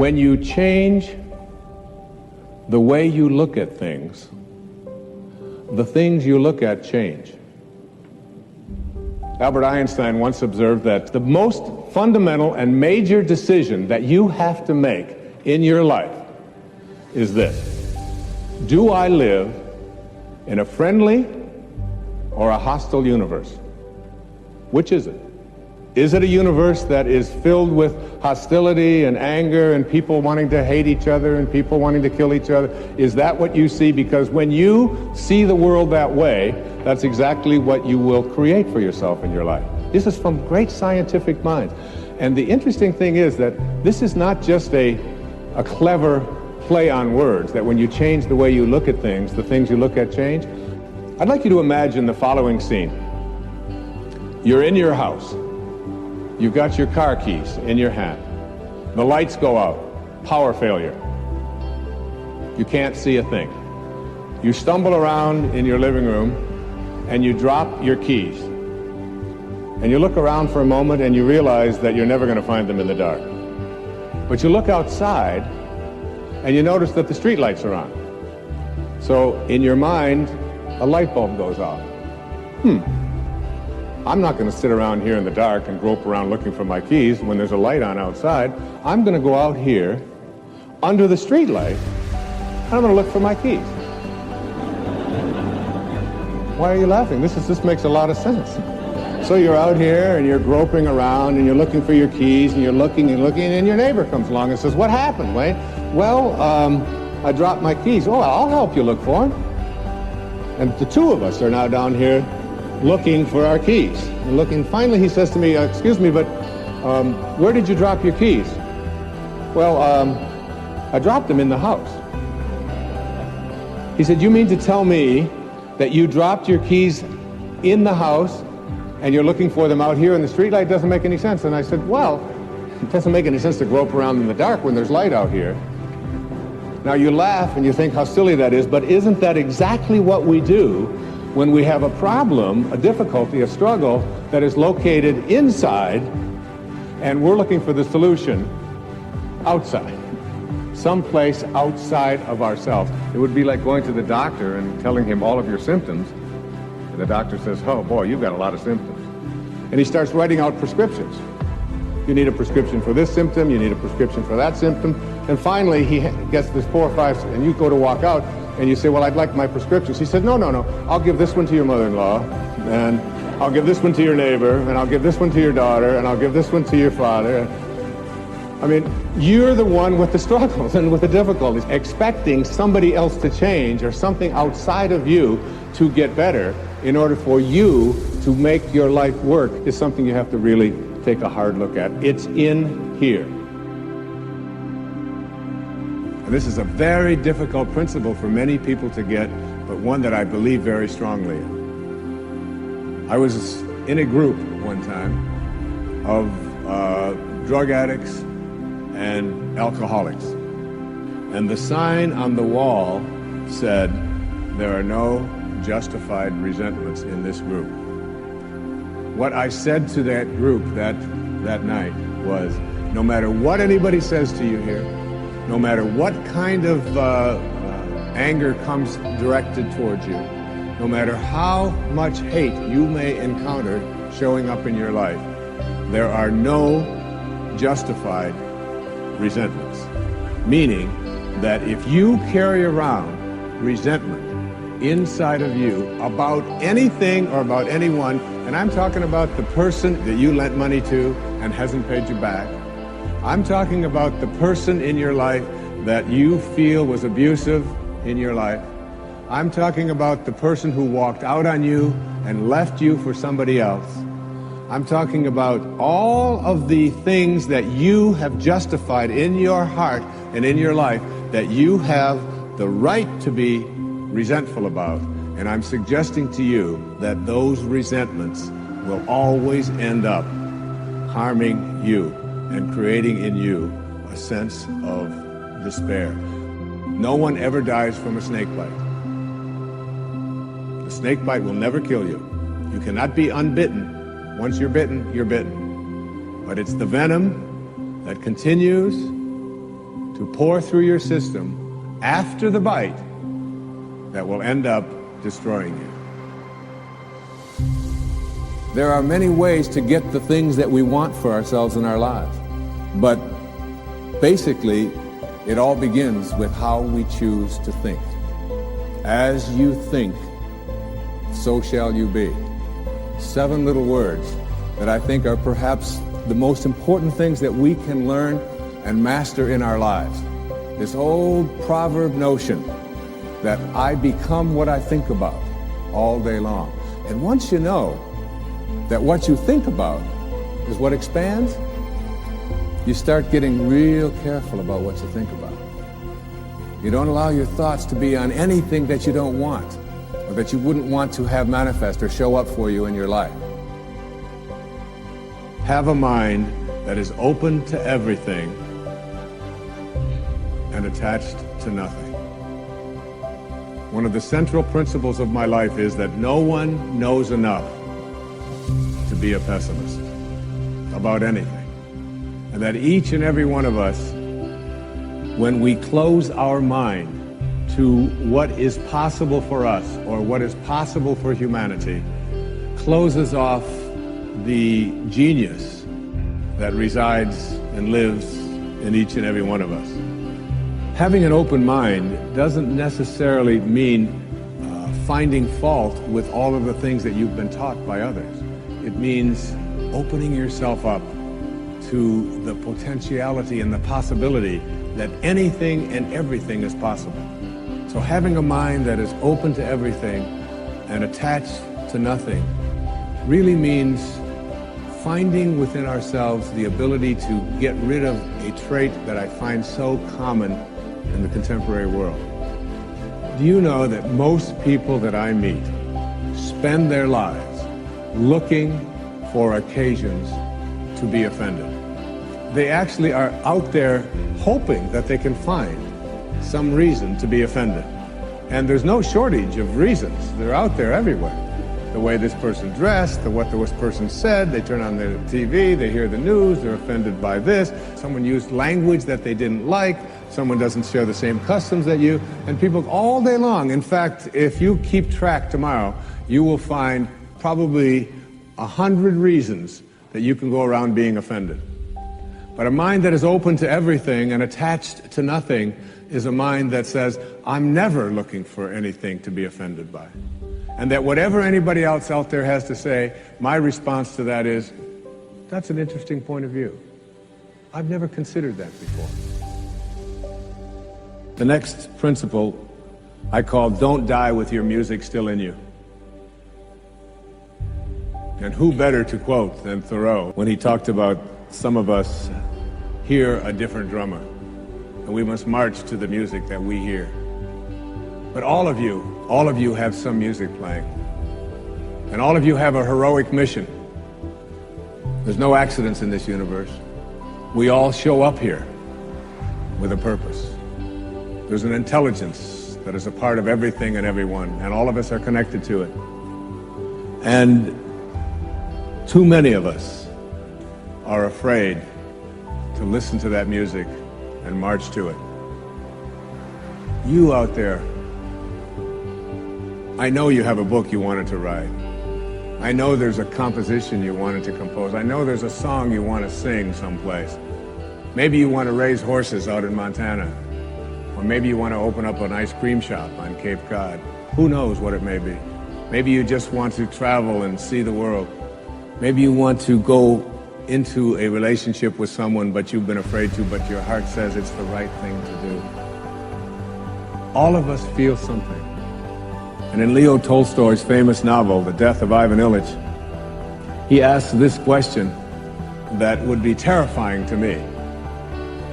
When you change the way you look at things, the things you look at change. Albert Einstein once observed that the most fundamental and major decision that you have to make in your life is this: do I live in a friendly or a hostile universe? Which is it? Is it a universe that is filled with hostility and anger and people wanting to hate each other and people wanting to kill each other? Is that what you see? Because when you see the world that way, that's exactly what you will create for yourself in your life. This is from great scientific minds. And the interesting thing is that this is not just a clever play on words, that when you change the way you look at things, the things you look at change. I'd like you to imagine the following scene. You're in your house. You've got your car keys in your hand. The lights go out. Power failure. You can't see a thing. You stumble around in your living room and you drop your keys. And you look around for a moment and you realize that you're never going to find them in the dark. But you look outside and you notice that the street lights are on. So in your mind, a light bulb goes off. I'm not going to sit around here in the dark and grope around looking for my keys when there's a light on outside. I'm going to go out here under the street light and I'm going to look for my keys. Why are you laughing? This makes a lot of sense. So you're out here and you're groping around and you're looking for your keys and you're looking and your neighbor comes along and says, "What happened, Wayne?" "Well, I dropped my keys." "Oh, I'll help you look for them." And the two of us are now down here looking for our keys. And looking, finally he says to me, "Excuse me, but where did you drop your keys?" "Well, I dropped them in the house." He said, "You mean to tell me that you dropped your keys in the house and you're looking for them out here in the streetlight? Doesn't make any sense." And I said, "Well, it doesn't make any sense to grope around in the dark when there's light out here." Now you laugh and you think how silly that is, but isn't that exactly what we do when we have a problem, a difficulty, a struggle that is located inside and we're looking for the solution outside, someplace outside of ourselves? It would be like going to the doctor and telling him all of your symptoms, and the doctor says, "Oh boy, you've got a lot of symptoms." And he starts writing out prescriptions. You need a prescription for this symptom, you need a prescription for that symptom, and finally he gets this 4 or 5, and you go to walk out, and you say, "Well, I'd like my prescriptions." He said, No, I'll give this one to your mother-in-law, and I'll give this one to your neighbor, and I'll give this one to your daughter, and I'll give this one to your father. I mean, you're the one with the struggles and with the difficulties. Expecting somebody else to change or something outside of you to get better in order for you to make your life work is something you have to really take a hard look at. It's in here. And this is a very difficult principle for many people to get, but one that I believe very strongly in. I was in a group one time of drug addicts and alcoholics. And the sign on the wall said, "There are no justified resentments in this group." What I said to that group that night was, no matter what anybody says to you here, no matter what kind of anger comes directed towards you, no matter how much hate you may encounter showing up in your life, there are no justified resentments. Meaning that if you carry around resentment inside of you about anything or about anyone, and I'm talking about the person that you lent money to and hasn't paid you back, I'm talking about the person in your life that you feel was abusive in your life, I'm talking about the person who walked out on you and left you for somebody else, I'm talking about all of the things that you have justified in your heart and in your life that you have the right to be resentful about. And I'm suggesting to you that those resentments will always end up harming you and creating in you a sense of despair. No one ever dies from a snake bite. The snake bite will never kill you. You cannot be unbitten. Once you're bitten, you're bitten. But it's the venom that continues to pour through your system after the bite that will end up destroying you. There are many ways to get the things that we want for ourselves in our lives. But basically, it all begins with how we choose to think. As you think, so shall you be. 7 little words that I think are perhaps the most important things that we can learn and master in our lives. This old proverb notion that I become what I think about all day long. And once you know that what you think about is what expands, you start getting real careful about what you think about. You don't allow your thoughts to be on anything that you don't want or that you wouldn't want to have manifest or show up for you in your life. Have a mind that is open to everything and attached to nothing. One of the central principles of my life is that no one knows enough to be a pessimist about anything. And that each and every one of us, when we close our mind to what is possible for us or what is possible for humanity, closes off the genius that resides and lives in each and every one of us. Having an open mind doesn't necessarily mean finding fault with all of the things that you've been taught by others. It means opening yourself up to the potentiality and the possibility that anything and everything is possible. So having a mind that is open to everything and attached to nothing really means finding within ourselves the ability to get rid of a trait that I find so common in the contemporary world. Do you know that most people that I meet spend their lives looking for occasions to be offended? They actually are out there hoping that they can find some reason to be offended. And there's no shortage of reasons. They're out there everywhere. The way this person dressed, what this person said, they turn on the TV, they hear the news, they're offended by this. Someone used language that they didn't like, someone doesn't share the same customs that you, and people all day long. In fact, if you keep track tomorrow, you will find probably 100 reasons that you can go around being offended. But a mind that is open to everything and attached to nothing is a mind that says, I'm never looking for anything to be offended by. And that whatever anybody else out there has to say, my response to that is, that's an interesting point of view. I've never considered that before. The next principle I call don't die with your music still in you. And who better to quote than Thoreau when he talked about some of us hear a different drummer, and we must march to the music that we hear. But all of you have some music playing. And all of you have a heroic mission. There's no accidents in this universe. We all show up here with a purpose. There's an intelligence that is a part of everything and everyone, and all of us are connected to it. And too many of us are afraid to listen to that music and march to it. You out there, I know you have a book you wanted to write. I know there's a composition you wanted to compose. I know there's a song you want to sing someplace. Maybe you want to raise horses out in Montana. Or maybe you want to open up an ice cream shop on Cape Cod. Who knows what it may be. Maybe you just want to travel and see the world. Maybe you want to go into a relationship with someone but you've been afraid to, but your heart says it's the right thing to do. All of us feel something. And in Leo Tolstoy's famous novel, The Death of Ivan Ilyich, he asks this question that would be terrifying to me.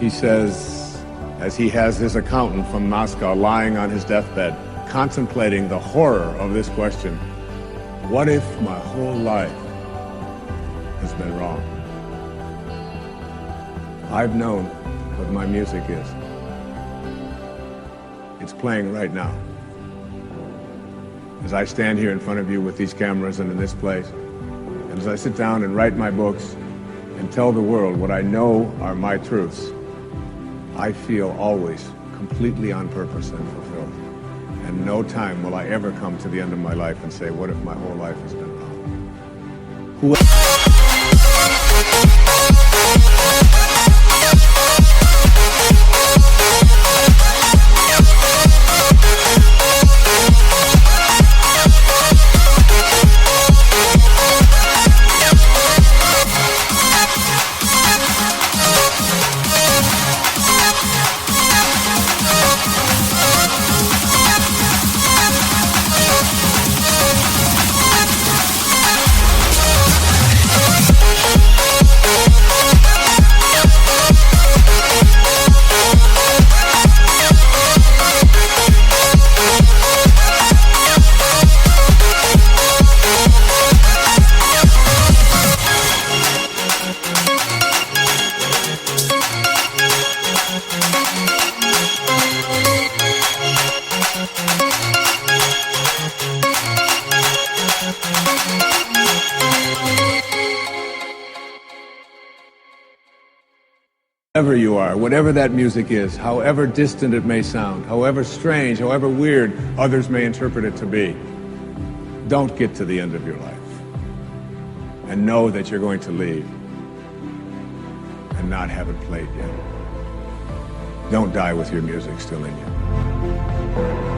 He says, as he has his accountant from Moscow lying on his deathbed, contemplating the horror of this question, what if my whole life has been wrong? I've known what my music is. It's playing right now. As I stand here in front of you with these cameras and in this place, and as I sit down and write my books and tell the world what I know are my truths, I feel always completely on purpose and fulfilled. And no time will I ever come to the end of my life and say, what if my whole life has been wrong? Wherever you are, whatever that music is, however distant it may sound, however strange, however weird others may interpret it to be, don't get to the end of your life and know that you're going to leave and not have it played yet. Don't die with your music still in you.